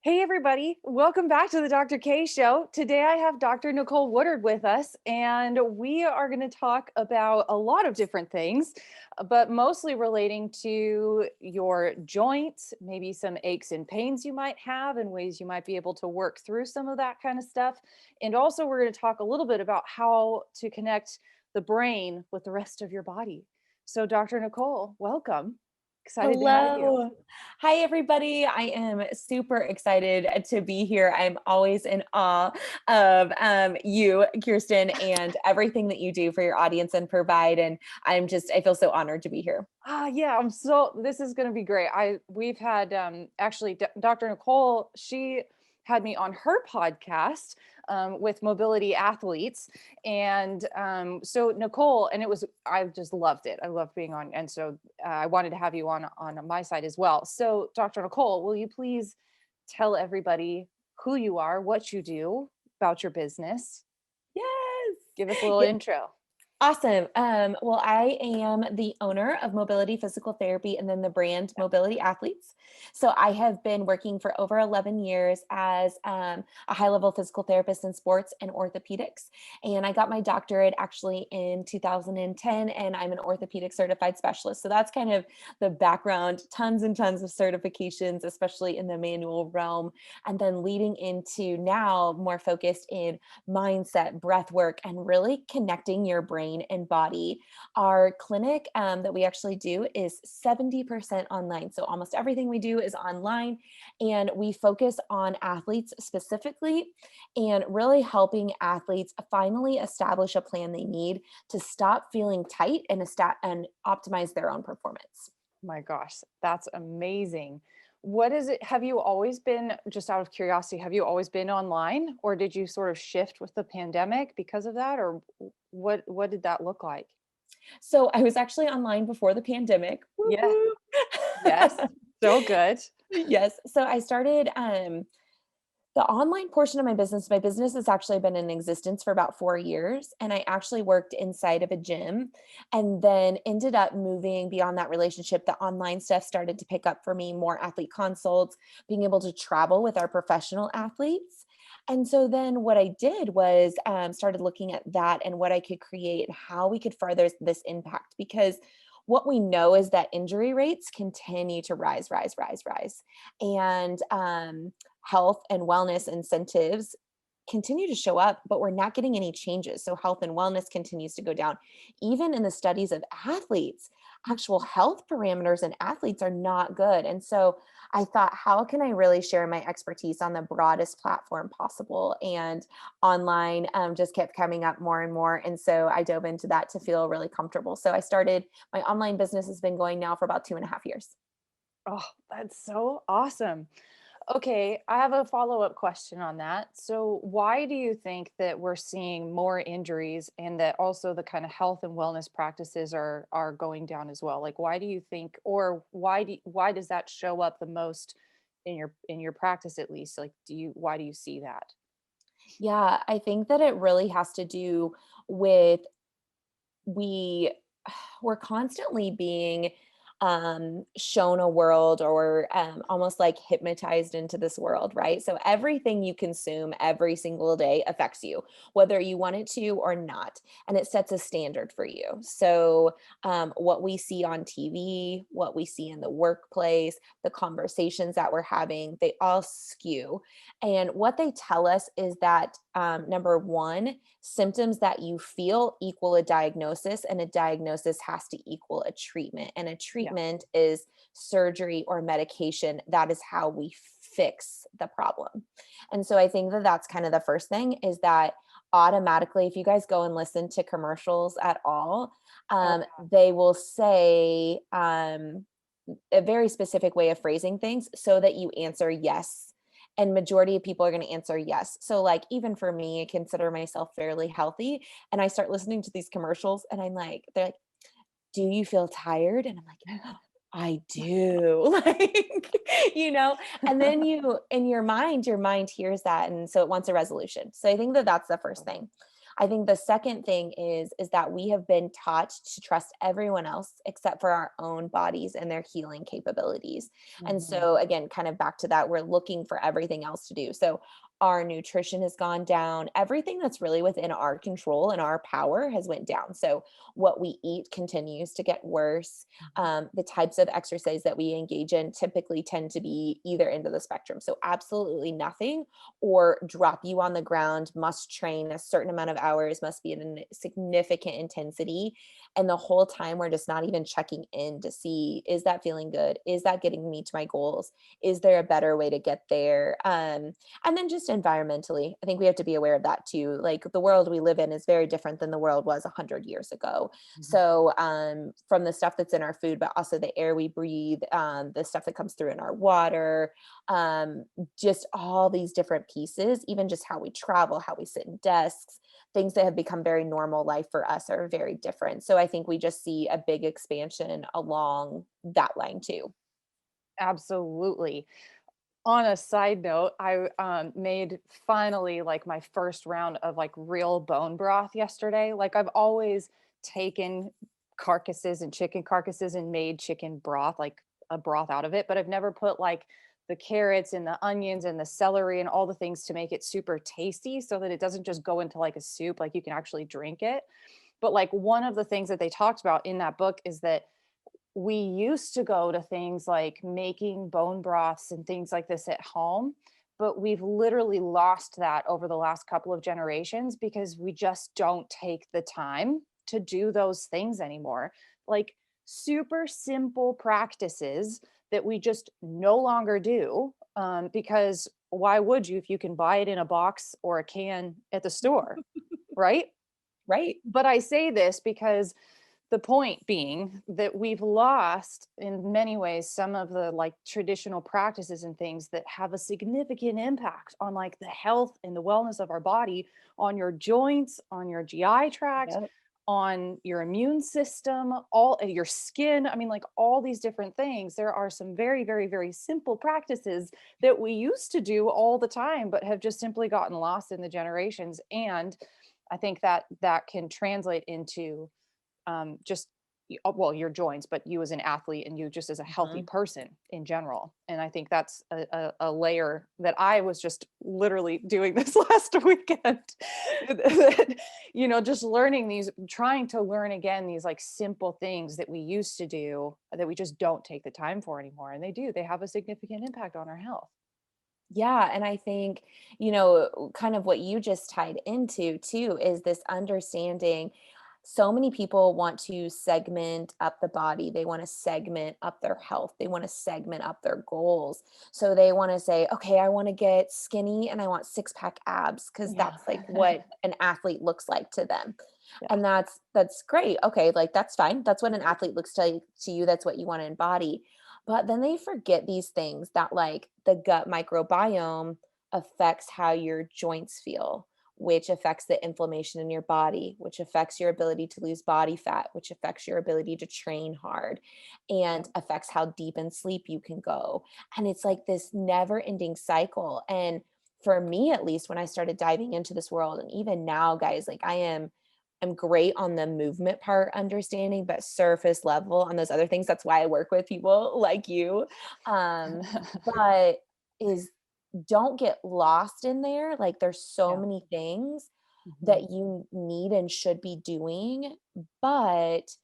Hey everybody, welcome back to the Dr. K Show. Today I have Dr. Nicole Woodard with us, and we are going to talk about a lot of different things, but mostly relating to your joints, maybe some aches and pains you might have, and ways you might be able to work through some of that kind of stuff. And also, we're going to talk a little bit about how to connect the brain with the rest of your body. So, Dr. Nicole, welcome. Excited to have you. Hello. Hi, everybody. I am super excited to be here. I'm always in awe of you, Kirsten, and everything that you do for your audience and provide. And I feel so honored to be here. Yeah, this is going to be great. We've had actually Dr. Nicole, she had me on her podcast with mobility athletes. And so Nicole, and I just loved it. I loved being on. And so I wanted to have you on my side as well. So Dr. Nicole, will you please tell everybody who you are, what you do, about your business? Yes. Give us a little Yeah. intro. Awesome. Well, I am the owner of Mobility Physical Therapy and then the brand Mobility Athletes. So I have been working for over 11 years as a high level physical therapist in sports and orthopedics. And I got my doctorate actually in 2010, and I'm an orthopedic certified specialist. So that's kind of the background, tons and tons of certifications, especially in the manual realm. And then leading into now more focused in mindset, breath work, and really connecting your brain and body. Our clinic that we actually do is 70% online. So almost everything we do is online, and we focus on athletes specifically and really helping athletes finally establish a plan they need to stop feeling tight and optimize their own performance. My gosh, that's amazing. What is it? Have you always been, just out of curiosity, have you always been online, or did you sort of shift with the pandemic because of that? Or what did that look like? So I was actually online before the pandemic. Woo Yeah. woo. Yes. So good. Yes. So I started the online portion of my business has actually been in existence for about 4 years. And I actually worked inside of a gym and then ended up moving beyond that relationship. The online stuff started to pick up for me, more athlete consults, being able to travel with our professional athletes. And so then what I did was started looking at that and what I could create and how we could further this impact. Because what we know is that injury rates continue to rise. And health and wellness incentives continue to show up, but we're not getting any changes. So health and wellness continues to go down. Even in the studies of athletes, actual health parameters in athletes are not good. And so I thought, how can I really share my expertise on the broadest platform possible? And online just kept coming up more and more. And so I dove into that to feel really comfortable. So I started, my online business has been going now for about 2.5 years. Oh, that's so awesome. Okay, I have a follow-up question on that. So, why do you think that we're seeing more injuries and that also the kind of health and wellness practices are going down as well? Like, why do you think, or why does that show up the most in your practice, at least? Like, why do you see that? Yeah, I think that it really has to do with we we're constantly being shown a world or almost like hypnotized into this world, right? So everything you consume every single day affects you, whether you want it to or not, and it sets a standard for you. So what we see on TV, what we see in the workplace, the conversations that we're having, they all skew. And what they tell us is that number one, symptoms that you feel equal a diagnosis, and a diagnosis has to equal a treatment. And a Yeah. treatment is surgery or medication. That is how we fix the problem. And so I think that that's kind of the first thing is that automatically, if you guys go and listen to commercials at all, Oh, they will say a very specific way of phrasing things so that you answer yes, and majority of people are going to answer yes. So like even for me, I consider myself fairly healthy, and I start listening to these commercials and I'm like, they're like, do you feel tired? And I'm like, I do. Like, and then you in your mind hears that, and so it wants a resolution. So I think that that's the first thing. I think the second thing is that we have been taught to trust everyone else except for our own bodies and their healing capabilities. And Mhm. so again, kind of back to that, we're looking for everything else to do. So our nutrition has gone down. Everything that's really within our control and our power has went down. So what we eat continues to get worse. Mhm. The types of exercise that we engage in typically tend to be either end of the spectrum. So absolutely nothing, or drop you on the ground, must train a certain amount of hours, must be at a significant intensity. And the whole time we're just not even checking in to see, is that feeling good? Is that getting me to my goals? Is there a better way to get there? And then just environmentally, I think we have to be aware of that too. Like the world we live in is very different than the world was 100 years ago. Mhm. So from the stuff that's in our food, but also the air we breathe, the stuff that comes through in our water, just all these different pieces, even just how we travel, how we sit in desks, things that have become very normal life for us are very different. So I think we just see a big expansion along that line too. Absolutely. On a side note, I made finally like my first round of like real bone broth yesterday. Like I've always taken carcasses and chicken carcasses and made chicken broth, like a broth out of it, but I've never put like the carrots and the onions and the celery and all the things to make it super tasty so that it doesn't just go into like a soup, like you can actually drink it. But like one of the things that they talked about in that book is that we used to go to things like making bone broths and things like this at home, but we've literally lost that over the last couple of generations because we just don't take the time to do those things anymore. Like super simple practices that we just no longer do, because why would you if you can buy it in a box or a can at the store, right? Right. But I say this because the point being that we've lost in many ways some of the like traditional practices and things that have a significant impact on like the health and the wellness of our body, on your joints, on your GI tract, Yep. on your immune system, all your skin. I mean, like all these different things. There are some very, very, very simple practices that we used to do all the time, but have just simply gotten lost in the generations. And I think that that can translate into just well your joints, but you as an athlete and you just as a healthy Mhm. person in general. And I think that's a layer that I was just literally doing this last weekend. Just learning these, trying to learn again these like simple things that we used to do that we just don't take the time for anymore, and they have a significant impact on our health. Yeah, and I think, kind of what you just tied into too is this understanding. So many people want to segment up the body. They want to segment up their health. They want to segment up their goals. So they want to say, okay, I want to get skinny and I want six-pack abs because Yeah. that's like what an athlete looks like to them. Yeah. And that's great. Okay, like that's fine. That's what an athlete looks to you. That's what you want to embody. But then they forget these things that like the gut microbiome affects how your joints feel, which affects the inflammation in your body, which affects your ability to lose body fat, which affects your ability to train hard Yeah. and affects how deep in sleep you can go. And it's like this never ending cycle. And for me, at least, when I started diving into this world, and even now, guys, like I'm great on the movement part understanding, but surface level on those other things. That's why I work with people like you. But is don't get lost in there. Like there's so Yeah. many things Mhm. that you need and should be doing, but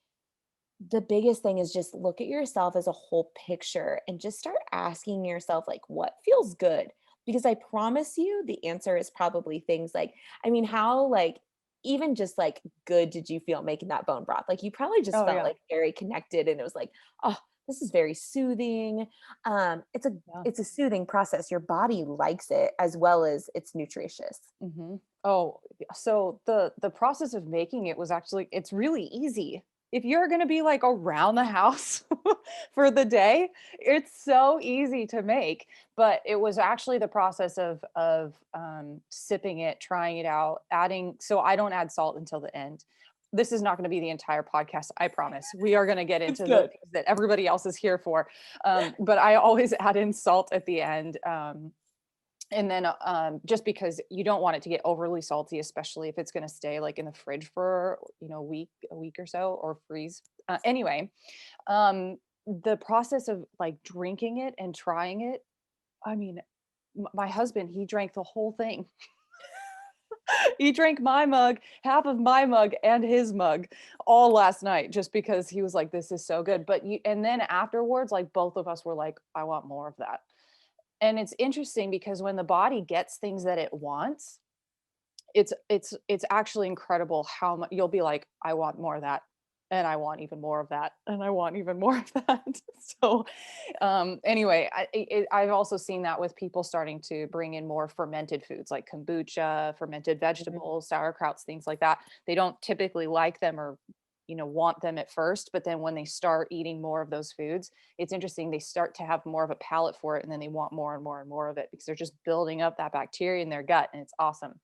the biggest thing is just look at yourself as a whole picture and just start asking yourself like what feels good, because I promise you the answer is probably things like, I mean, how like even just like good did you feel making that bone broth? Like you probably just Oh felt yeah. like very connected and it was like, oh, this is very soothing. It's a Yeah. it's a soothing process. Your body likes it as well as it's nutritious. Oh, so the process of making it was actually, it's really easy. If you're going to be like around the house for the day, it's so easy to make. But it was actually the process of sipping it, trying it out, adding. So I don't add salt until the end. This is not going to be the entire podcast, I promise. We are going to get It's into the good. things that everybody else is here for. But I always add in salt at the end. And then just because you don't want it to get overly salty, especially if it's going to stay like in the fridge for, a week or so, or freeze. Anyway, the process of like drinking it and trying it, I mean, my husband, he drank the whole thing. He drank my mug, half of my mug and his mug all last night, just because he was like, this is so good. And then afterwards, like both of us were like, I want more of that. And it's interesting because when the body gets things that it wants, it's actually incredible how much you'll be like, I want more of that. And I want even more of that. And I want even more of that. So anyway, I've also seen that with people starting to bring in more fermented foods like kombucha, fermented Mhm. vegetables, sauerkrauts, things like that. They don't typically like them or want them at first, but then when they start eating more of those foods, it's interesting, they start to have more of a palate for it, and then they want more and more and more of it because they're just building up that bacteria in their gut, and it's awesome.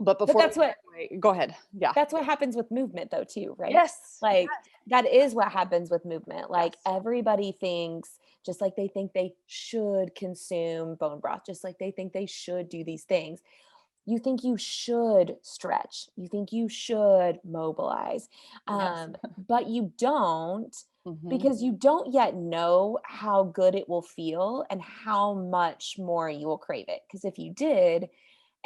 But But before we go ahead. Yeah. that's what happens with movement though too, right? Yes. Like Yes. that is what happens with movement. Like Yes. everybody thinks, just like they think they should consume bone broth, just like they think they should do these things. You think you should stretch, you think you should mobilize, Yes. but you don't, Mhm. because you don't yet know how good it will feel and how much more you will crave it. Because if you did,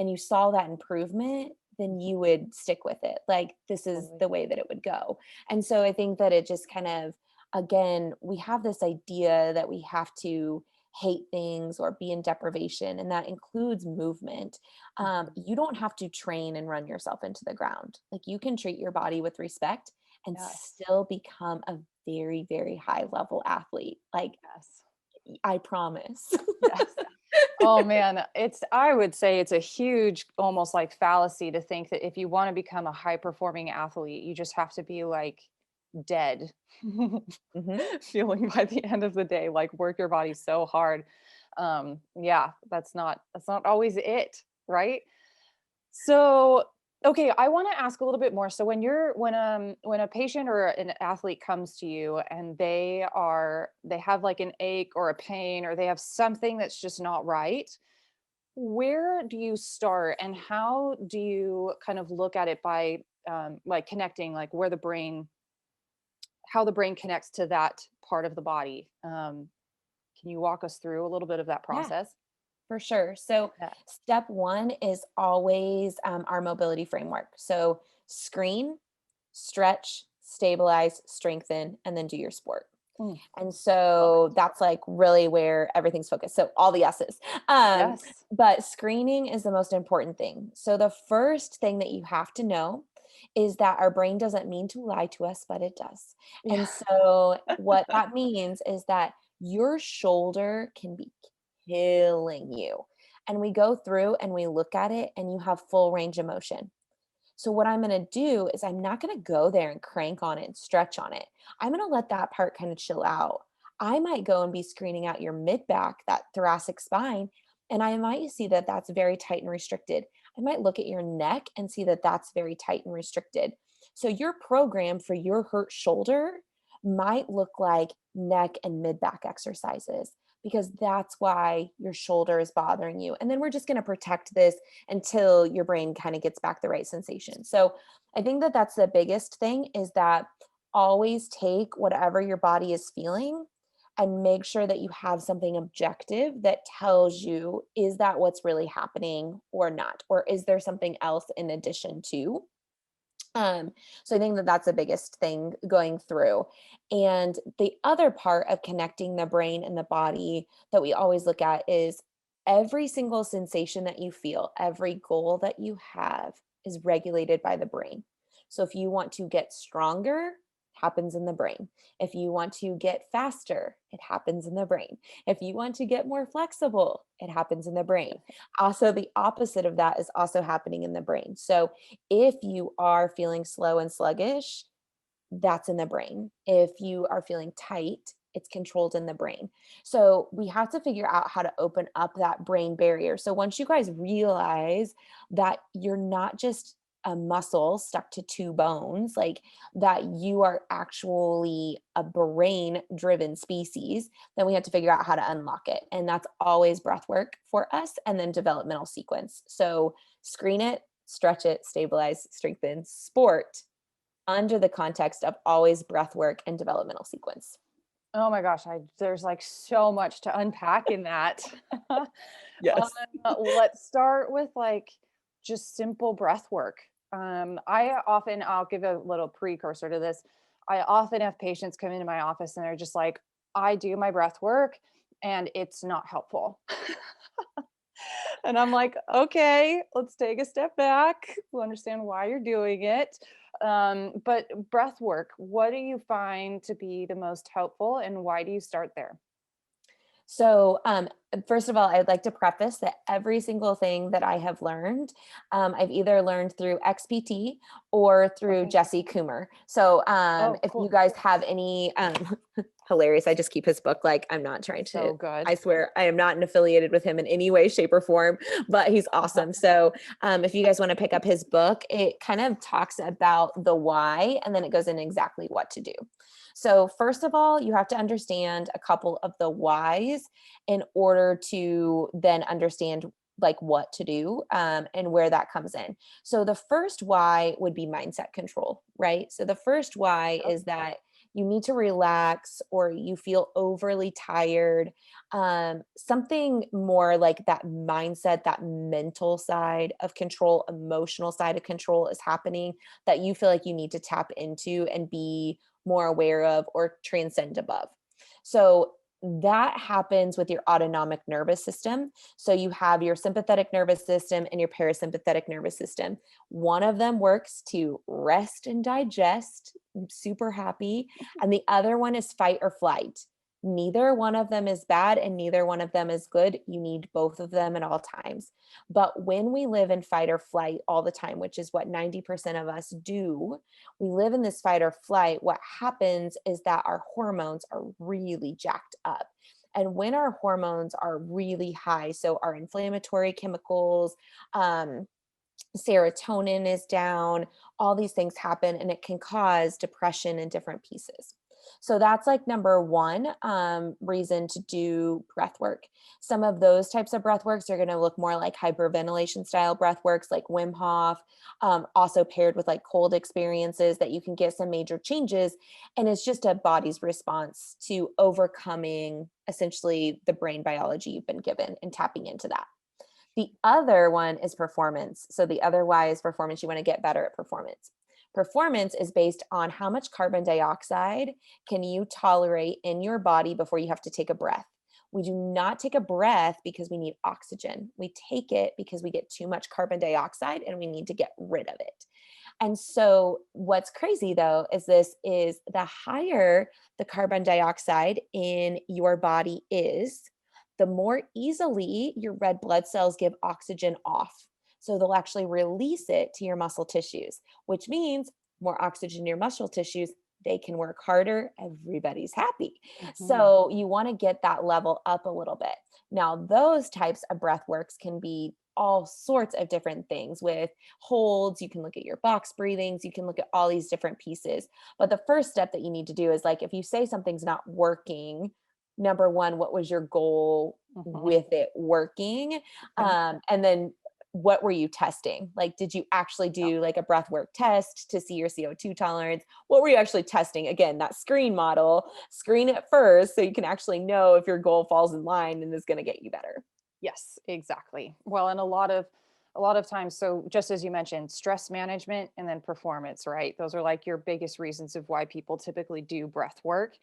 and you saw that improvement, then you would stick with it. Like, this is Totally. the way that it would go. And so I think that it just kind of, again, we have this idea that we have to hate things or be in deprivation, and that includes movement. Mhm. You don't have to train and run yourself into the ground. Like, you can treat your body with respect and Yes. still become a very, very high level athlete. Like, Yes. I promise. Yes. Oh man, I would say it's a huge, almost like fallacy to think that if you want to become a high performing athlete, you just have to be like dead, Mhm. feeling by the end of the day, like work your body so hard. Yeah, that's not always it, right? So, okay, I want to ask a little bit more. So when a patient or an athlete comes to you and they have like an ache or a pain, or they have something that's just not right, where do you start, and how do you kind of look at it by like connecting, like where the brain how the brain connects to that part of the body? Can you walk us through a little bit of that Yeah. process? For sure. So, Yeah. step one is always our mobility framework. So, screen, stretch, stabilize, strengthen, and then do your sport. Mm, And love so it. that's like really where everything's focused. So, all the S's. Yes. But screening is the most important thing. So, the first thing that you have to know is that our brain doesn't mean to lie to us, but it does. Yeah. And so, what that means is that your shoulder can be killing you. And we go through and we look at it, and you have full range of motion. So, what I'm going to do is I'm not going to go there and crank on it and stretch on it. I'm going to let that part kind of chill out. I might go and be screening out your mid back, that thoracic spine, and I might see that that's very tight and restricted. I might look at your neck and see that that's very tight and restricted. So, your program for your hurt shoulder might look like neck and mid back exercises, because that's why your shoulder is bothering you. And then we're just going to protect this until your brain kind of gets back the right sensation. So I think that that's the biggest thing, is that always take whatever your body is feeling and make sure that you have something objective that tells you, is that what's really happening or not? Or is there something else in addition to? Um, so I think that that's the biggest thing going through. And the other part of connecting the brain and the body that we always look at is every single sensation that you feel, every goal that you have is regulated by the brain. So if you want to get stronger, happens in the brain. If you want to get faster, it happens in the brain. If you want to get more flexible, it happens in the brain. Also, the opposite of that is also happening in the brain. So if you are feeling slow and sluggish, that's in the brain. If you are feeling tight, it's controlled in the brain. So we have to figure out how to open up that brain barrier. So once you guys realize that you're not just a muscle stuck to two bones, like that you are actually a brain driven species, then we have to figure out how to unlock it. And that's always breath work for us and then developmental sequence. So screen it, stretch it, stabilize, strengthen, sport under the context of always breath work and developmental sequence. Oh my gosh, there's like so much to unpack in that. Yes. Let's start with like just simple breath work. I'll give a little precursor to this. I often have patients come into my office and they're just like, I do my breath work and it's not helpful. And I'm like, okay, let's take a step back. We'll understand why you're doing it. But breath work, what do you find to be the most helpful and why do you start there? So, first of all, I'd like to preface that every single thing that I have learned, I've either learned through XPT or through Okay. Jesse Coomer. So, Oh, if you cool. guys have any, hilarious, I just keep his book. Like, I'm not trying to, So good. I swear, I am not affiliated with him in any way, shape, or form, but he's awesome. So, if you guys want to pick up his book, it kind of talks about the why and then it goes into exactly what to do. So, first of all, you have to understand a couple of the whys in order to then understand like what to do and where that comes in. So, the first why would be mindset control, right? So, the first why Yep. is that you need to relax or you feel overly tired. Something more like that mindset, that mental side of control, emotional side of control is happening that you feel like you need to tap into and be more aware of or transcend above. So that happens with your autonomic nervous system. So you have your sympathetic nervous system and your parasympathetic nervous system. One of them works to rest and digest. I'm super happy. And the other one is fight or flight. Neither one of them is bad and neither one of them is good. You need both of them at all times. But when we live in fight or flight all the time, which is what 90% of us do, we live in this fight or flight. What happens is that our hormones are really jacked up. And when our hormones are really high, so our inflammatory chemicals, serotonin is down, all these things happen, and it can cause depression in different pieces. So that's like number one reason to do breath work. Some of those types of breath works are going to look more like hyperventilation style breath works, like Wim Hof, also paired with like cold experiences that you can get some major changes. And it's just a body's response to overcoming essentially the brain biology you've been given and tapping into that. The other one is performance. So the other why is performance. You want to get better at performance. Performance is based on how much carbon dioxide can you tolerate in your body before you have to take a breath. We do not take a breath because we need oxygen. We take it because we get too much carbon dioxide and we need to get rid of it. And so what's crazy though is this is the higher the carbon dioxide in your body is, the more easily your red blood cells give oxygen off. So they'll actually release it to your muscle tissues, which means more oxygen in your muscle tissues, they can work harder. Everybody's happy. Mhm. So you want to get that level up a little bit. Now, those types of breath works can be all sorts of different things with holds. You can look at your box breathings. You can look at all these different pieces. But the first step that you need to do is like, if you say something's not working, number one, what was your goal Mhm. with it working? Okay. And then what were you testing? Like, did you actually Yep. do like a breath work test to see your CO2 tolerance? What were you actually testing? Again, that screen model, screen it first so you can actually know if your goal falls in line and is going to get you better. Yes, exactly. Well, and a lot of times, so just as you mentioned, stress management and then performance, right? Those are like your biggest reasons of why people typically do breath work.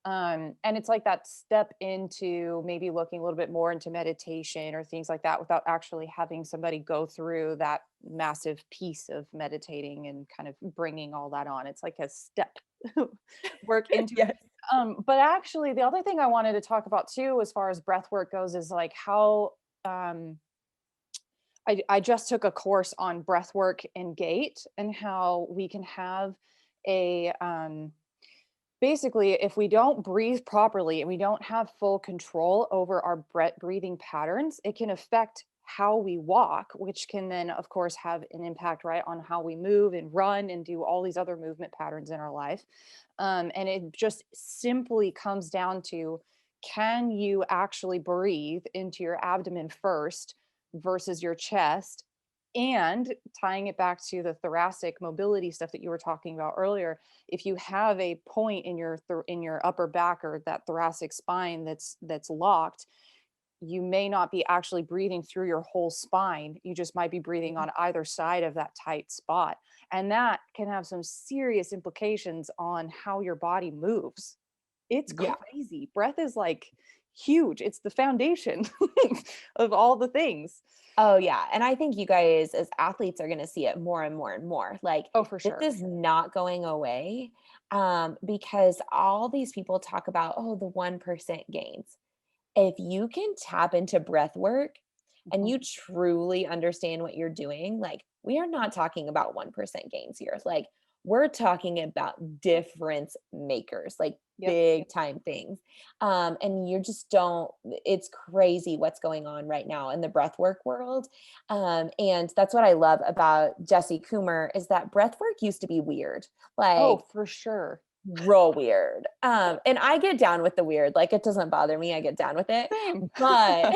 And it's like that step into maybe looking a little bit more into meditation or things like that without actually having somebody go through that massive piece of meditating and kind of bringing all that on. It's like a step work into it. Yes. But actually, the other thing I wanted to talk about too, as far as breath work goes, is like how um, I just took a course on breath work and gait and how we can have a basically, if we don't breathe properly and we don't have full control over our breathing patterns, it can affect how we walk, which can then, of course, have an impact, right, on how we move and run and do all these other movement patterns in our life. And it just simply comes down to, can you actually breathe into your abdomen first versus your chest? And tying it back to the thoracic mobility stuff that you were talking about earlier, if you have a point in your in your upper back or that thoracic spine that's locked, you may not be actually breathing through your whole spine. You just might be breathing Mhm. on either side of that tight spot. And that can have some serious implications on how your body moves. It's Yeah. crazy. Breath is like huge. It's the foundation of all the things. Oh, yeah, and I think you guys as athletes are gonna see it more and more and more, like, Oh, for this sure. is not going away, because all these people talk about, "Oh, the 1% gains." If you can tap into breath work and Mhm. you truly understand what you're doing, like, we are not talking about 1% gains here. Like, we're talking about difference makers, like Yep. big time things. And you just don't, it's crazy what's going on right now in the breath work world. And that's what I love about Jesse Coomer is that breath work used to be weird. Oh, Like, for sure. real weird. And I get down with the weird, like, it doesn't bother me, I get down with it. Same. But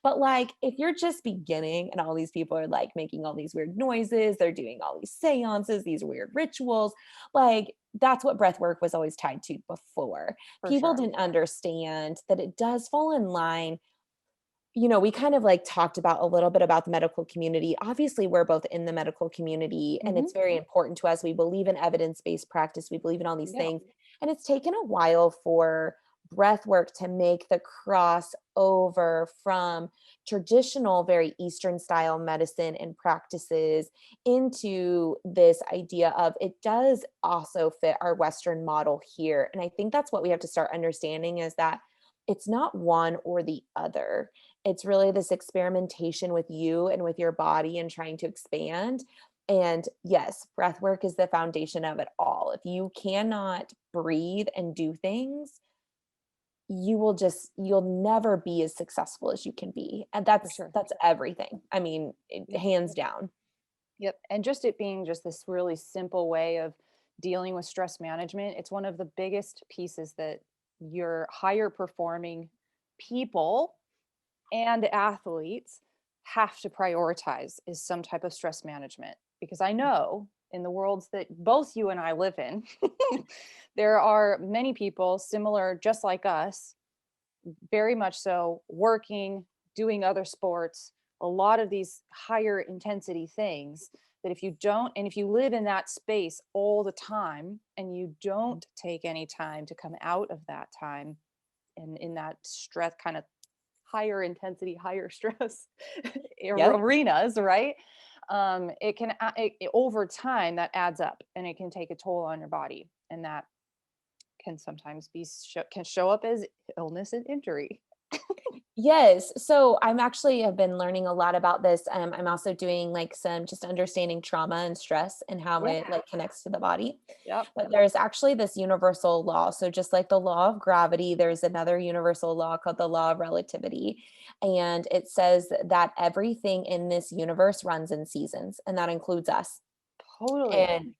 but, like, if you're just beginning and all these people are, like, making all these weird noises, they're doing all these seances, these weird rituals, like, that's what breath work was always tied to before. For People sure. didn't understand that it does fall in line. We kind of like talked about a little bit about the medical community. Obviously, we're both in the medical community and Hmm. it's very important to us. We believe in evidence-based practice. We believe in all these Yeah. things. And it's taken a while for breath work to make the cross over from traditional, very Eastern style medicine and practices into this idea of it does also fit our Western model here. And I think that's what we have to start understanding is that it's not one or the other. It's really this experimentation with you and with your body and trying to expand. And yes, breath work is the foundation of it all. If you cannot breathe and do things, you'll never be as successful as you can be. And For that's sure. that's everything. I mean, Yep. hands down. Yep. And just it being just this really simple way of dealing with stress management, it's one of the biggest pieces that your higher performing people and athletes have to prioritize is some type of stress management. Because I know in the worlds that both you and I live in, there are many people similar, just like us, very much so working, doing other sports, a lot of these higher intensity things that if you don't, and if you live in that space all the time and you don't take any time to come out of that time and in that stress kind of higher intensity, higher stress Yep. arenas, right? It can, over time, that adds up and it can take a toll on your body. And that can sometimes can show up as illness and injury. Yes. So I'm actually have been learning a lot about this. I'm also doing like some just understanding trauma and stress and how Yeah. it like connects to the body. Yep. But there's actually this universal law. So just like the law of gravity, there's another universal law called the law of relativity. And it says that everything in this universe runs in seasons, and that includes us. Totally. And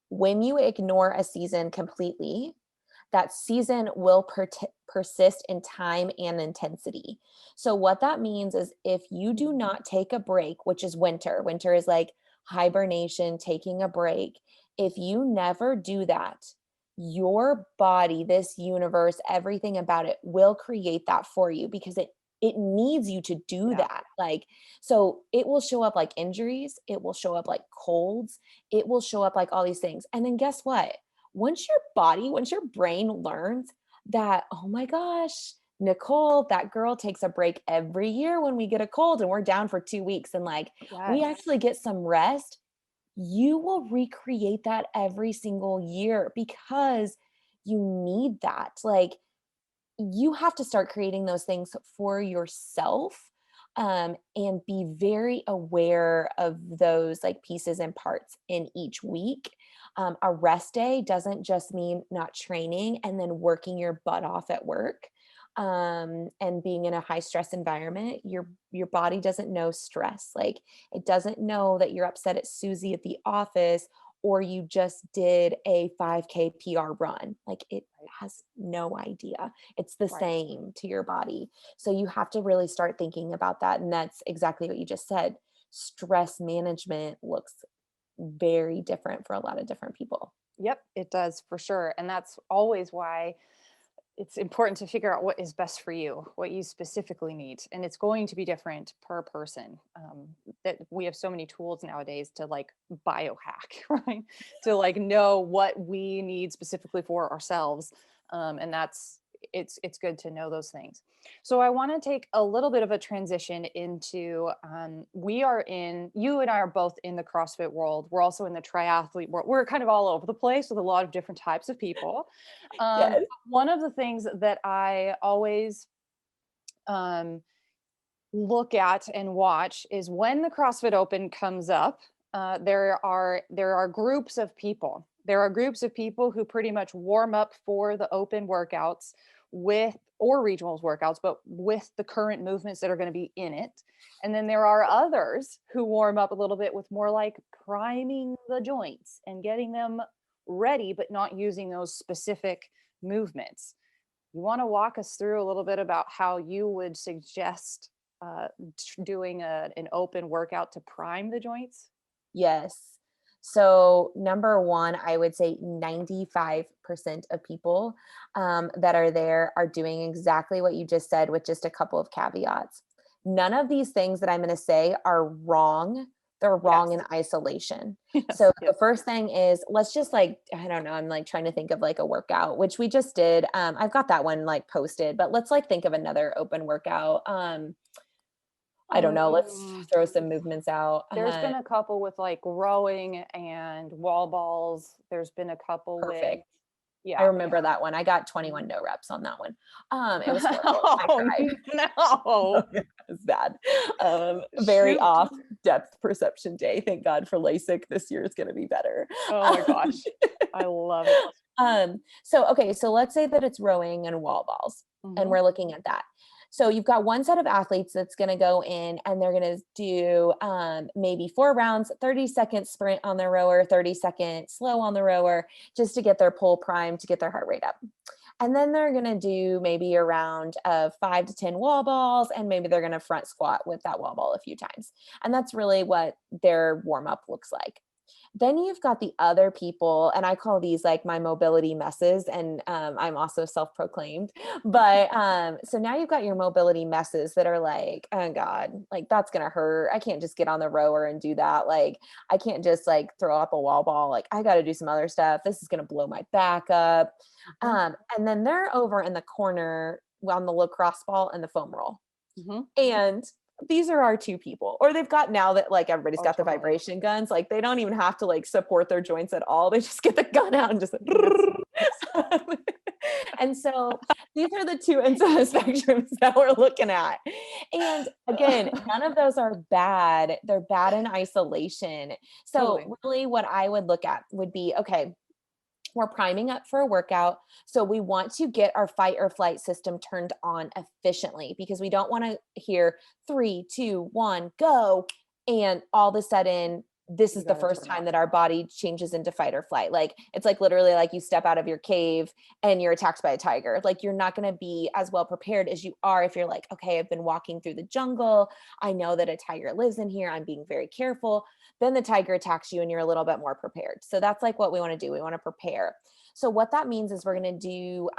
when you ignore a season completely, that season will persist in time and intensity. So, what that means is if you do Mhm. not take a break, which is winter is like hibernation, taking a break. If you never do that, your body, this universe, everything about it will create that for you because it needs you to do Yeah. that. Like, so it will show up like injuries, it will show up like colds, it will show up like all these things. And then guess what? Once your brain learns that, oh my gosh, Nicole, that girl takes a break every year when we get a cold and we're down for 2 weeks and like we Yes. actually get some rest, you will recreate that every single year because you need that. Like you have to start creating those things for yourself and be very aware of those like pieces and parts in each week. A rest day doesn't just mean not training and then working your butt off at work. and being in a high stress environment, your body doesn't know stress. Like it doesn't know that you're upset at Susie at the office or you just did a 5K PR run. Like it Right. has no idea. It's the Right. same to your body. So you have to really start thinking about that. And that's exactly what you just said. Stress management looks very different for a lot of different people. Yep, it does for sure. And that's always why it's important to figure out what is best for you, what you specifically need. And it's going to be different per person. That we have so many tools nowadays to like biohack, right? To like know what we need specifically for ourselves. And that's it's good to know those things. So I want to take a little bit of a transition into we are in you and I are both in the CrossFit world. We're also in the triathlete world. We're kind of all over the place with a lot of different types of people. Yes. One of the things that I always um, look at and watch is when the CrossFit Open comes up. There are groups of people. There are groups of people who pretty much warm up for the open workouts with or regionals workouts, but with the current movements that are going to be in it. And then there are others who warm up a little bit with more like priming the joints and getting them ready, but not using those specific movements. You want to walk us through a little bit about how you would suggest doing an open workout to prime the joints? Yes. So number one, I would say 95% of people that are there are doing exactly what you just said with just a couple of caveats. None of these things that I'm going to say are wrong. They're wrong Yes. in isolation. Yes. So the Yes. first thing is let's just like, I don't know, I'm like trying to think of like a workout, which we just did. I've got that one like posted, but let's like think of another open workout. I don't know. Let's Um, throw some movements out. there's been a couple with like rowing and wall balls. There's been a couple with, Perfect. I yeah. remember that one. I got Mhm. 21 no reps on that one. It was horrible. I Oh, cried. no. It was bad. Very Shoot. off depth perception day. Thank God for LASIK. This year is going to be better. Oh my gosh. I love it. So okay, so let's say that it's rowing and wall balls, and Hmm. we're looking at that. So you've got one set of athletes that's going to go in and they're going to do maybe 4 rounds, 30-second sprint on the rower, 30-second slow on the rower, just to get their pull prime, to get their heart rate up. And then they're going to do maybe a round of 5 to 10 wall balls, and maybe they're going to front squat with that wall ball a few times. And that's really what their warm up looks like. Then you've got the other people, and I call these like my mobility messes, and I'm also self-proclaimed. But so now you've got your mobility messes that are like, oh God, like that's gonna hurt. I can't just get on the rower and do that. Like I can't just like throw up a wall ball. Like I got to do some other stuff. This is gonna blow my back up. Hmm. And then they're over in the corner on the lacrosse ball and the foam roll. Hmm. And these are our two people. Or they've got now that like everybody's Oh, got the totally. vibration guns, like they don't even have to like support their joints at all. They just get the gun out and just Yes. and so these are the two ends of the spectrums that we're looking at. And again, none of those are bad. They're bad in isolation. Totally. So really what I would look at would be, okay, we're priming up for a workout. So we want to get our fight or flight system turned on efficiently because we don't want to hear 3, 2, 1, go. And all of a sudden, this You is the got to first turn time off. that our body changes into fight or flight. Like it's like literally like you step out of your cave and you're attacked by a tiger. Like you're not going to be as well prepared as you are if you're like, okay, I've been walking through the jungle. I know that a tiger lives in here. I'm being very careful. Then the tiger attacks you and you're a little bit more prepared. So that's like what we want to do. We want to prepare. So what that means is we're going to do,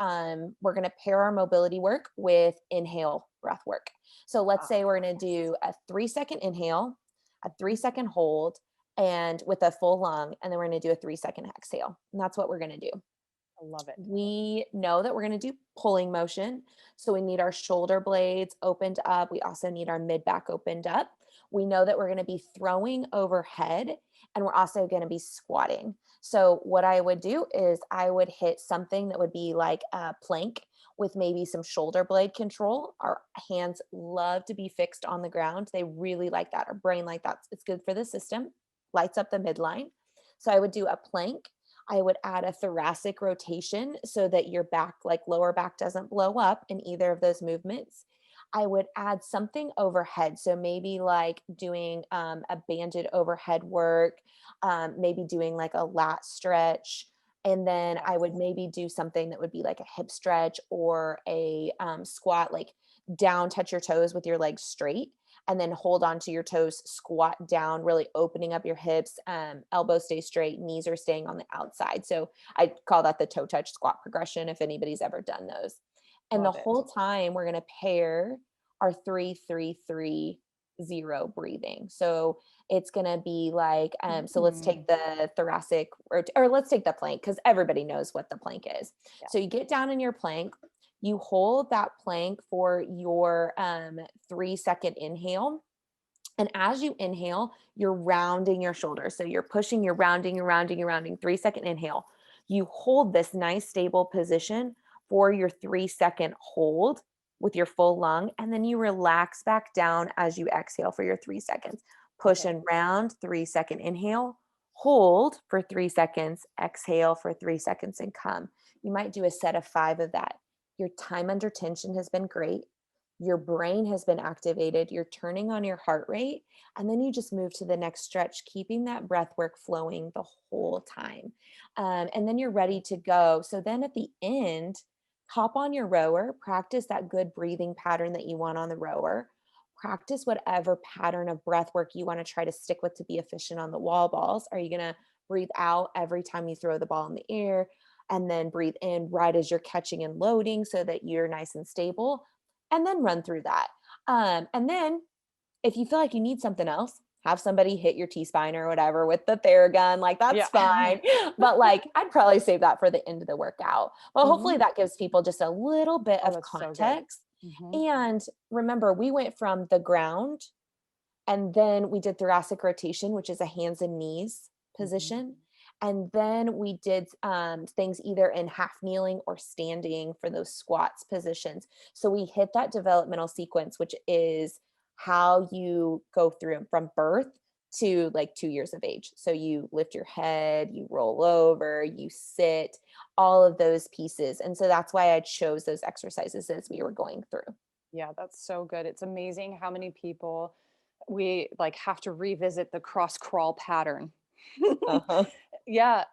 we're going to pair our mobility work with inhale breath work. So let's Ah, say we're going to yes. do a 3-second inhale, a 3-second hold, and with a full lung, and then we're going to do a 3-second exhale. And that's what we're going to do. I love it. We know that we're going to do pulling motion. So we need our shoulder blades opened up. We also need our mid back opened up. We know that we're going to be throwing overhead and we're also going to be squatting. So what I would do is I would hit something that would be like a plank with maybe some shoulder blade control. Our hands love to be fixed on the ground. They really like that. Our brain like that. It's good for the system. Lights up the midline. So I would do a plank. I would add a thoracic rotation so that your back, like lower back, doesn't blow up in either of those movements. I would add something overhead. So maybe like doing a banded overhead work, maybe doing like a lat stretch. And then I would Yes. maybe do something that would be like a hip stretch or a squat, like down, touch your toes with your legs straight, and then hold on to your toes, squat down, really opening up your hips, elbows stay straight, knees are staying on the outside. So I call that the toe touch squat progression if anybody's ever done those. And the Love it. whole time we're going to pair our 3-3-3-0 breathing. So it's going to be like, so let's Mm, take the thoracic or let's take the plank because everybody knows what the plank is. yeah. So you get down in your plank, you hold that plank for your 3-second inhale. And as you inhale, you're rounding your shoulders. So you're pushing, you're rounding, you're rounding, you're rounding. 3-second inhale. You hold this nice stable position for your 3-second hold with your full lung. And then you relax back down as you exhale for your 3 seconds. Love Push it. and round, 3-second inhale. Hold for 3 seconds, exhale for 3 seconds, and come. You might do a set of 5 of that. Your time under tension has been great. Your brain has been activated. You're turning on your heart rate. And then you just move to the next stretch, keeping that breath work flowing the whole time. And then you're ready to go. So then at the end, hop on your rower, practice that good breathing pattern that you want on the rower. Practice whatever pattern of breath work you want to try to stick with to be efficient on the wall balls. Are you going to breathe out every time you throw the ball in the air and then breathe in right as you're catching and loading so that you're nice and stable? And then run through that. And then if you feel like you need something else, have somebody hit your T-spine or whatever with the Theragun, like Yeah. that's fine. But like, I'd probably save that for the end of the workout. Well, hopefully Hmm. that gives people just a little bit Oh, of that's so good. context. Hmm. And remember, we went from the ground and then we did thoracic rotation, which is a hands and knees Hmm. position. And then we did things either in half kneeling or standing for those squats positions. So we hit that developmental sequence, which is how you go through from birth to like 2 years of age. So you lift your head, you roll over, you sit, all of those pieces. And so that's why I chose those exercises as we were going through. Yeah, that's so good. It's amazing how many people we like have to revisit the cross crawl pattern. Uh-huh. Yeah,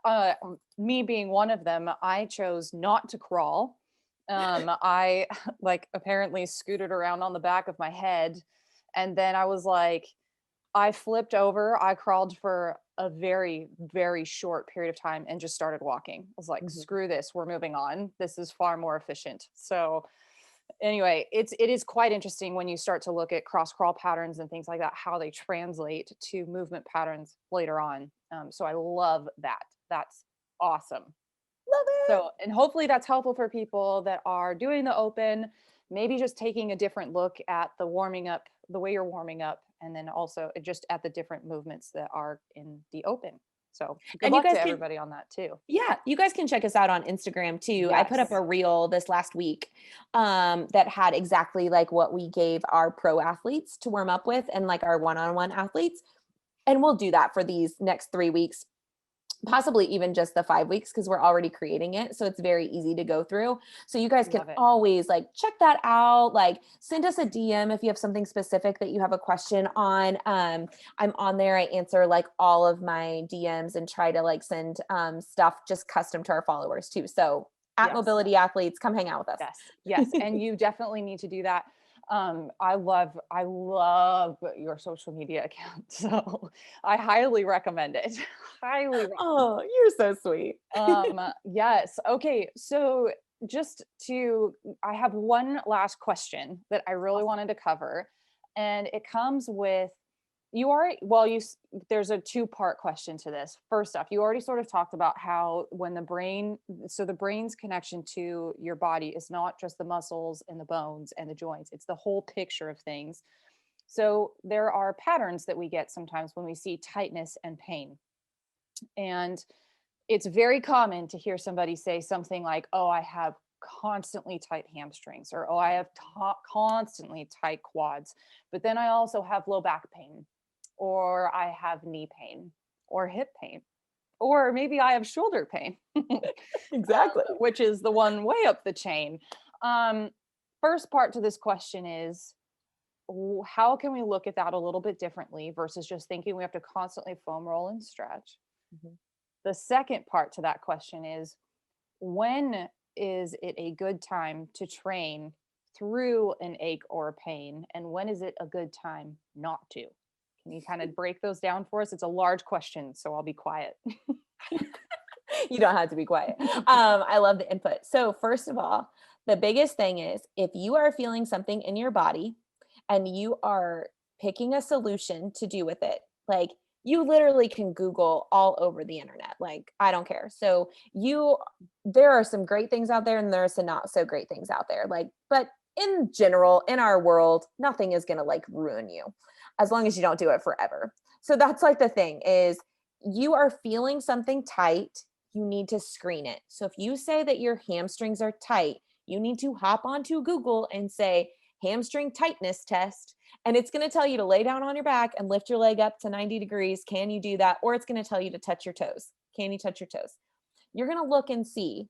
me being one of them, I chose not to crawl. I like apparently scooted around on the back of my head, and then I was like, I flipped over. I crawled for a very, very short period of time and just started walking. I was like, Mhm. screw this, we're moving on. This is far more efficient. So anyway, it is quite interesting when you start to look at cross crawl patterns and things like that, how they translate to movement patterns later on. So I love that. That's awesome. Love it. So, and hopefully that's helpful for people that are doing the open, maybe just taking a different look at the warming up, the way you're warming up, and then also just at the different movements that are in the open. So, good And you luck guys to can everybody on that too. Yeah, you guys can check us out on Instagram too. I put up Yes. a reel this last week that had exactly like what we gave our pro athletes to warm up with and like our one-on-one athletes. And we'll do that for these next 3 weeks, possibly even just the 5 weeks because we're already creating it. So it's very easy to go through. So you guys can Love it. always like check that out. Like send us a DM if you have something specific that you have a question on. I'm on there. I answer like all of my DMs and try to like send stuff just custom to our followers too. So at Yes. Mobility Athletes, come hang out with Yes, yes, us. and you definitely need to do that. I love your social media account, so I highly recommend it. Highly Oh, you're so sweet. yes. Okay, so just to I have one last question that I really Awesome. wanted to cover, and it comes with you are well, there's a two-part question to this. First off, you already sort of talked about how when the brain, so the brain's connection to your body is not just the muscles and the bones and the joints, it's the whole picture of things. So there are patterns that we get sometimes when we see tightness and pain. And it's very common to hear somebody say something like, "Oh, I have constantly tight hamstrings," or "Oh, I have constantly tight quads, but then I also have low back pain, or I have knee pain or hip pain." Or maybe I have shoulder pain, Exactly. which is the one way up the chain. Um, First part to this question is, how can we look at that a little bit differently versus just thinking we have to constantly foam roll and stretch? Mhm. The second part to that question is, when is it a good time to train through an ache or a pain? And when is it a good time not to? Can you kind of break those down for us? It's a large question, so I'll be quiet. You don't have to be quiet. I love the input. So, first of all, the biggest thing is if you are feeling something in your body and you are picking a solution to do with it, like you literally can Google all over the internet. Like, I don't care. So, there are some great things out there and there are some not so great things out there. Like, but in general, in our world, nothing is going to like ruin you as long as you don't do it forever. So, that's like the thing is you are feeling something tight, you need to screen it. So if you say that your hamstrings are tight, you need to hop onto Google and say hamstring tightness test. And it's going to tell you to lay down on your back and lift your leg up to 90 degrees. Can you do that? Or it's going to tell you to touch your toes. Can you touch your toes? You're going to look and see,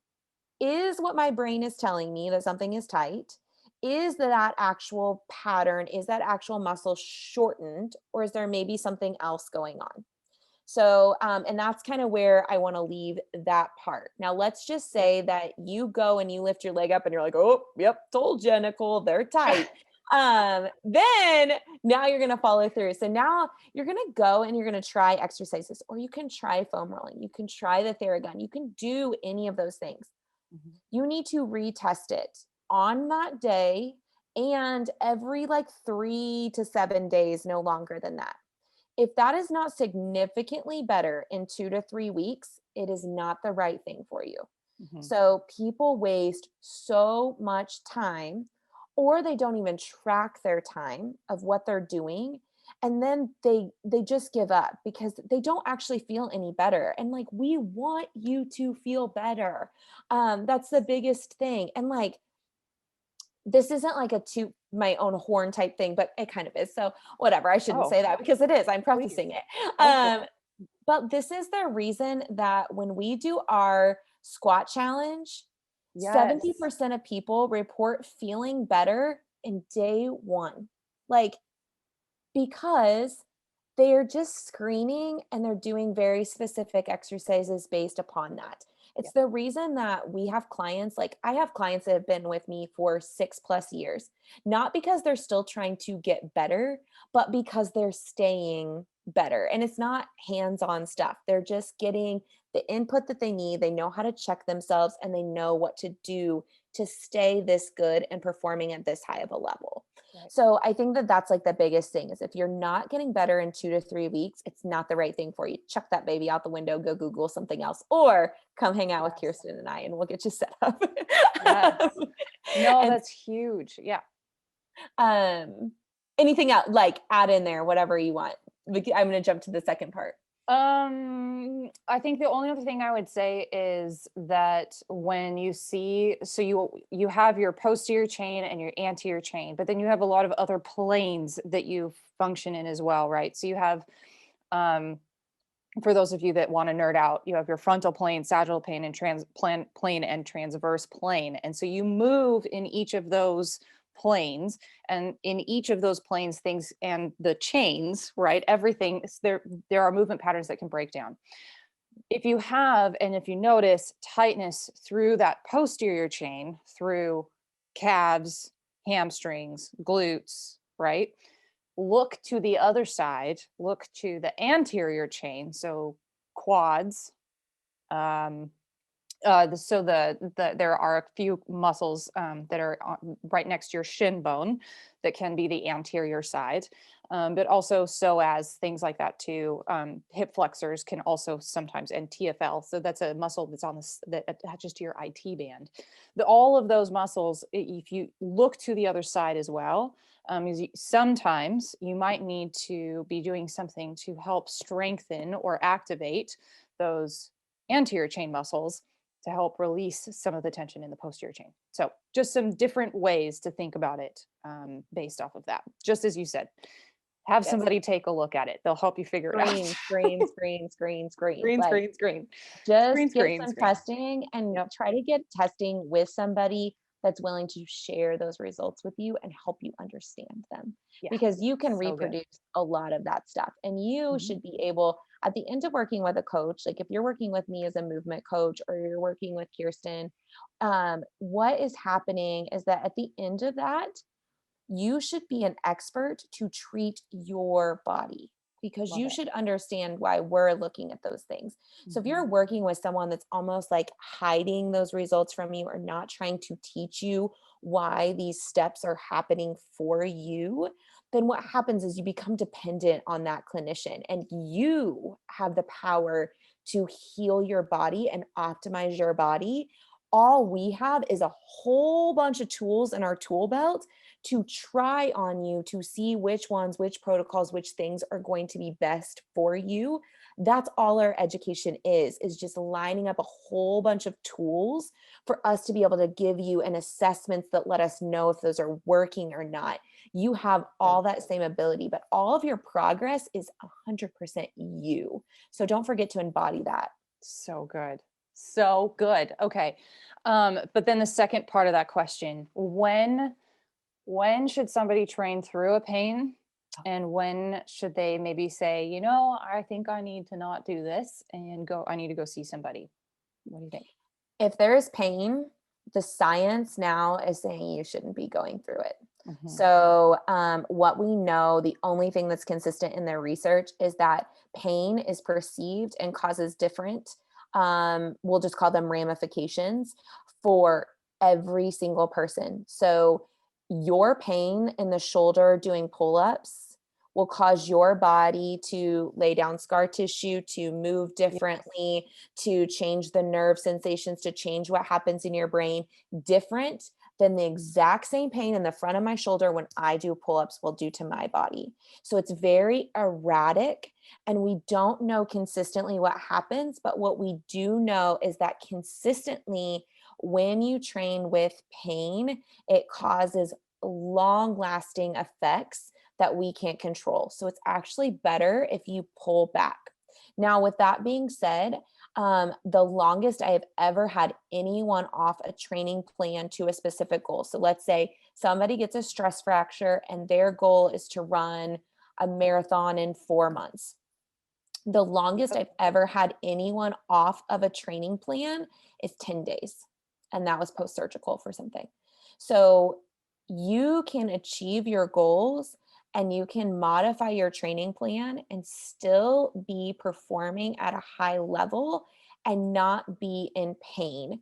is what my brain is telling me that something is tight? Is that actual pattern? Is that actual muscle shortened? Or is there maybe something else going on? So, and that's kind of where I want to leave that part. Now, let's just Yep. say that you go and you lift your leg up and you're like, oh, yep, told you, Nicole, they're tight. Then now you're going to follow through. So now you're going to go and you're going to try exercises, or you can try foam rolling. You can try the Theragun. You can do any of those things. Mhm. You need to retest it on that day and every like 3 to 7 days, no longer than that. If that is not significantly better in 2 to 3 weeks, it is not the right thing for you. Mhm. So people waste so much time, or they don't even track their time of what they're doing. And then they just give up because they don't actually feel any better. And like, we want you to feel better. That's the biggest thing. And like, this isn't like a toot my own horn type thing, but it kind of is. So whatever, I shouldn't Oh, say that because it is. I'm please. prefacing it. Go for it. But this is the reason that when we do our squat challenge, Yes. 70% of people report feeling better in day one. Like, because they're just screening and they're doing very specific exercises based upon that. It's Yep. the reason that we have clients, like I have clients that have been with me for 6+ years, not because they're still trying to get better, but because they're staying better. And it's not hands on stuff. They're just getting the input that they need. They know how to check themselves and they know what to do to stay this good and performing at this high of a level. Right. So I think that that's like the biggest thing is if you're not getting better in 2 to 3 weeks, it's not the right thing for you. Chuck that baby out the window, go Google something else, or come hang out with Yes. Kirsten and I, and we'll get you set up. Yes. No, and that's huge. Yeah. um, anything else, like add in there, whatever you want. I'm going to jump to the second part. I think the only other thing I would say is that when you see, so you have your posterior chain and your anterior chain, but then you have a lot of other planes that you function in as well, right? So you have, um, for those of you that want to nerd out, you have your frontal plane, sagittal plane, and plane and transverse plane. And so you move in each of those planes, and in each of those planes, things and the chains, right? Everything there are movement patterns that can break down. If you have, and if you notice tightness through that posterior chain, through calves, hamstrings, glutes, right? Look to the other side, look to the anterior chain, so quads. Um, there are a few muscles that are right next to your shin bone that can be the anterior side, but also psoas, things like that too. Hip flexors can also sometimes, and TFL. So that's a muscle that's on this that attaches to your IT band. All of those muscles, if you look to the other side as well, sometimes you might need to be doing something to help strengthen or activate those anterior chain muscles to help release some of the tension in the posterior chain. So just some different ways to think about it based off of that, just as you said. Have Yes. somebody take a look at it. They'll help you figure it out. Screen. Screen, Like, screen, screen. just Screen, get screen, some screen. testing and Yep. try to get testing with somebody that's willing to share those results with you and help you understand them, Yeah. because you can So good. reproduce a lot of that stuff. And you Mhm. should be able, at the end of working with a coach, like if you're working with me as a movement coach or you're working with Kirsten, what is happening is that at the end of that, you should be an expert to treat your body, because Love you it. should understand why we're looking at those things. So if you're Mhm. working with someone that's almost like hiding those results from you or not trying to teach you why these steps are happening for you, then what happens is you become dependent on that clinician, and you have the power to heal your body and optimize your body. All we have is a whole bunch of tools in our tool belt to try on you to see which ones, which protocols, which things are going to be best for you. That's all our education is just lining up a whole bunch of tools for us to be able to give you an assessments that let us know if those are working or not. You have Good. all that same ability, but all of your progress is 100% you. So don't forget to embody that. So good. So good. Okay. But then the second part of that question, when should somebody train through a pain? And when should they maybe say, I think I need to not do this and I need to go see somebody. What do you think? If there is pain, the science now is saying you shouldn't be going through it. Mhm. So, what we know, the only thing that's consistent in their research is that pain is perceived and causes different, we'll just call them ramifications for every single person. So, your pain in the shoulder doing pull ups will cause your body to lay down scar tissue, to move Yes. differently, to change the nerve sensations, to change what happens in your brain, different than the exact same pain in the front of my shoulder when I do pull-ups will do to my body. So it's very erratic, and we don't know consistently what happens, but what we do know is that consistently when you train with pain, it causes long-lasting effects that we can't control. So it's actually better if you pull back. Now, with that being said, the longest I have ever had anyone off a training plan to a specific goal. So let's say somebody gets a stress fracture and their goal is to run a marathon in 4 months. The longest Yep. I've ever had anyone off of a training plan is 10 days. And that was post surgical for something. So you can achieve your goals and you can modify your training plan and still be performing at a high level and not be in pain.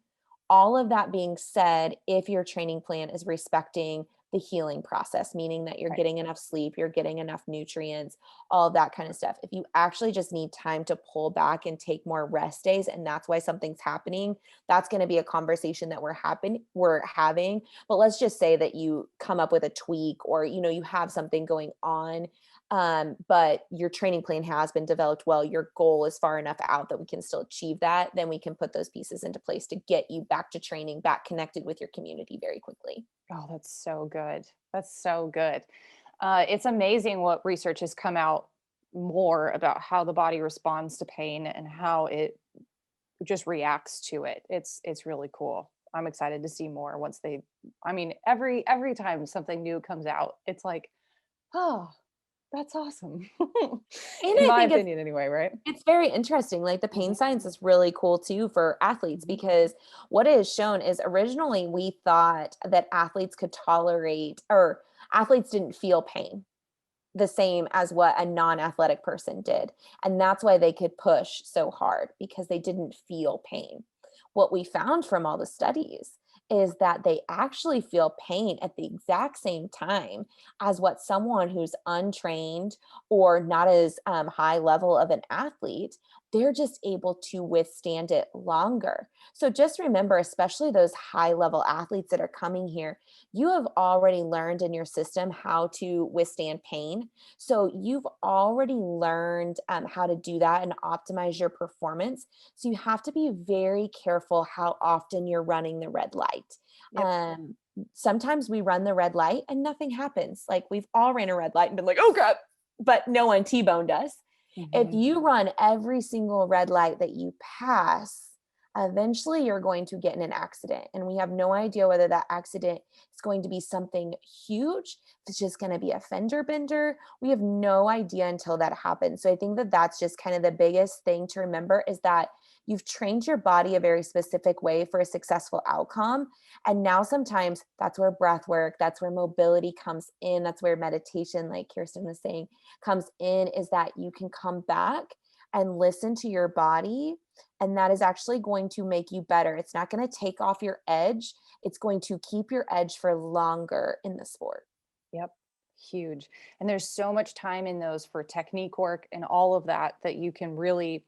All of that being said, if your training plan is respecting the healing process, meaning that you're Right. getting enough sleep, you're getting enough nutrients, all of that kind of stuff. If you actually just need time to pull back and take more rest days, and that's why something's happening, that's going to be a conversation that we're having. But let's just say that you come up with a tweak, or you have something going on, but your training plan has been developed well, your goal is far enough out that we can still achieve that, then we can put those pieces into place to get you back to training, back connected with your community very quickly. Oh, that's so good. That's so good. It's amazing what research has come out more about how the body responds to pain and how it just reacts to it. It's really cool. I'm excited to see more once every time something new comes out, it's like, oh, that's awesome. And In I my think opinion anyway, right? it's very interesting. Like the pain Mhm, science is really cool too for athletes, mhm. because what it has shown is originally we thought that athletes could tolerate, or athletes didn't feel pain the same as what a non-athletic person did. And that's why they could push so hard, because they didn't feel pain. What we found from all the studies is that they actually feel pain at the exact same time as what someone who's untrained or not as high level of an athlete, they're just able to withstand it longer. So just remember, especially those high level athletes that are coming here, you have already learned in your system how to withstand pain. So you've already learned how to do that and optimize your performance. So you have to be very careful how often you're running the red light. Yep. Sometimes we run the red light and nothing happens. Like we've all ran a red light and been like, oh crap. but no one T-boned us. If Mhm. you run every single red light that you pass, eventually you're going to get in an accident. And we have no idea whether that accident is going to be something huge, if it's just going to be a fender bender. We have no idea until that happens. So I think that that's just kind of the biggest thing to remember, is that you've trained your body a very specific way for a successful outcome. And now sometimes that's where breath work, that's where mobility comes in, that's where meditation, like Kirsten was saying, comes in, is that you can come back and listen to your body. And that is actually going to make you better. It's not going to take off your edge. It's going to keep your edge for longer in the sport. Yep. Huge. And there's so much time in those for technique work and all of that, that you can really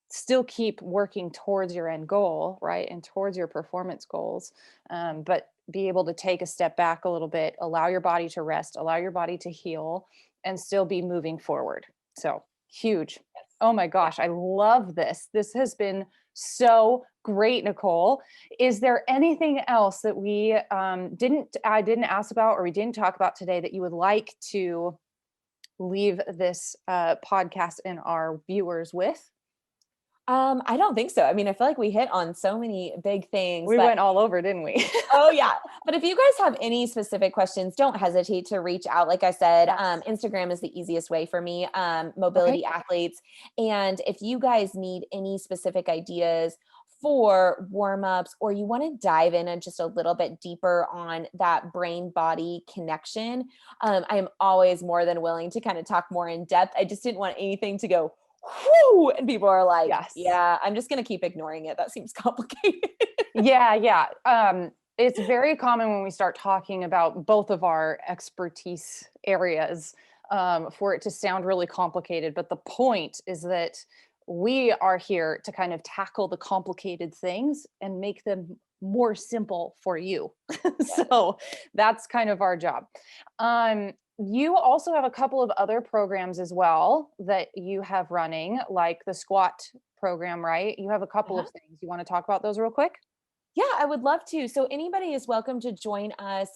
still keep working towards your end goal, right? And towards your performance goals. But be able to take a step back a little bit, allow your body to rest, allow your body to heal, and still be moving forward. So huge. Yes. Oh my Yeah. gosh, I love this. This has been so great, Nicole. Is there anything else that we I didn't ask about, or we didn't talk about today, that you would like to leave this podcast and our viewers with? I don't think so. I mean, I feel like we hit on so many big things, We but went all over, didn't we? oh yeah. But if you guys have any specific questions, don't hesitate to reach out. Like I said, Yes. Instagram is the easiest way for me, Okay. mobility athletes. And if you guys need any specific ideas for warm-ups, or you want to dive in and just a little bit deeper on that brain body connection, I am always more than willing to kind of talk more in depth. I just didn't want anything to go whoo, and people are like, Yes. yeah, I'm just going to keep ignoring it. That seems complicated. Yeah, yeah. It's very common when we start talking about both of our expertise areas, for it to sound really complicated. But the point is that we are here to kind of tackle the complicated things and make them more simple for you. Yes. So that's kind of our job. You also have a couple of other programs as well that you have running, like the squat program, right? You have a couple of things. You want to talk about those real quick? Yeah, I would love to. So anybody is welcome to join us.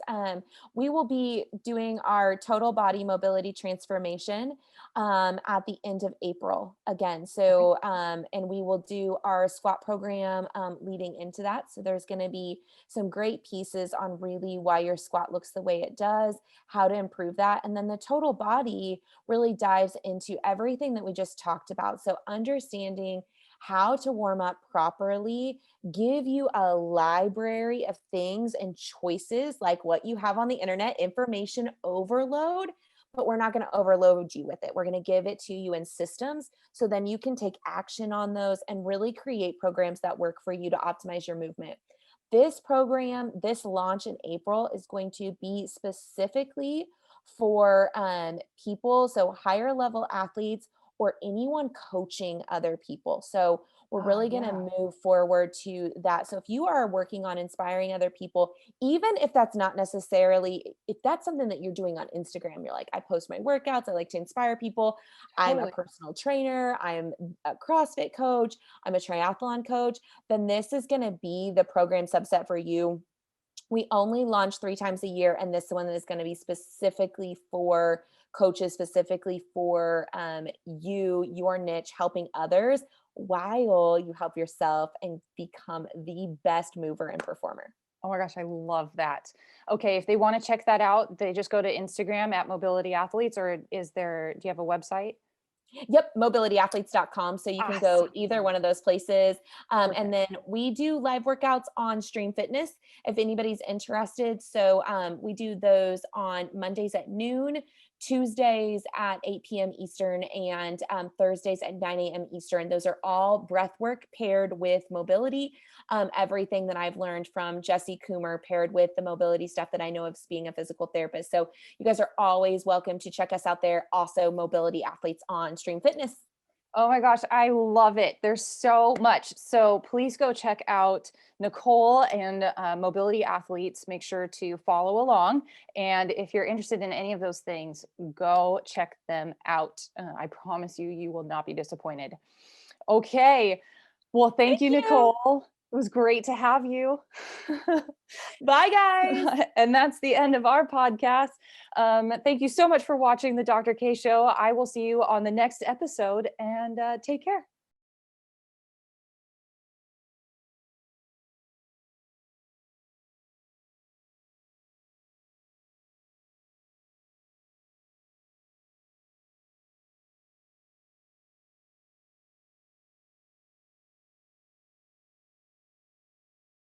We will be doing our total body mobility transformation at the end of April again. Okay. So, and we will do our squat program leading into that. So there's going to be some great pieces on really why your squat looks the way it does, how to improve that. And then the total body really dives into everything that we just talked about. So understanding how to warm up properly, give you a library of things and choices like what you have on the internet, information overload, but we're not going to overload you with it. We're going to give it to you in systems so then you can take action on those and really create programs that work for you to optimize your movement. This program, this launch in April, is going to be specifically for people, so higher level athletes or anyone coaching other people. So we're Oh, really going yeah. to move forward to that. So if you are working on inspiring other people, even if that's not necessarily, if that's something that you're doing on Instagram, you're like, I post my workouts, I like to inspire people. I'm a Totally. personal trainer, I'm a CrossFit coach, I'm a triathlon coach, then this is going to be the program subset for you. We only launch 3 times a year, and this one is going to be specifically for coaches, specifically for your niche, helping others while you help yourself and become the best mover and performer. Oh my gosh, I love that. Okay, if they want to check that out, they just go to Instagram at Mobility Athletes, or do you have a website? Yep, mobilityathletes.com. So you can go either Awesome. one of those places. And Perfect. then we do live workouts on Stream Fitness if anybody's interested. So we do those on Mondays at noon, Tuesdays at 8 p.m. Eastern, and Thursdays at 9 a.m. Eastern. Those are all breath work paired with mobility. Everything that I've learned from Jesse Coomer paired with the mobility stuff that I know of being a physical therapist. So you guys are always welcome to check us out there. Also, Mobility Athletes on Stream Fitness. Oh my gosh, I love it. There's so much. So please go check out Nicole and Mobility Athletes. Make sure to follow along. And if you're interested in any of those things, go check them out. I promise you, you will not be disappointed. Okay. Well, thank Thank you, you. Nicole. was great to have you. Bye, guys. And that's the end of our podcast. Thank you so much for watching the Dr. K Show. I will see you on the next episode, and take care.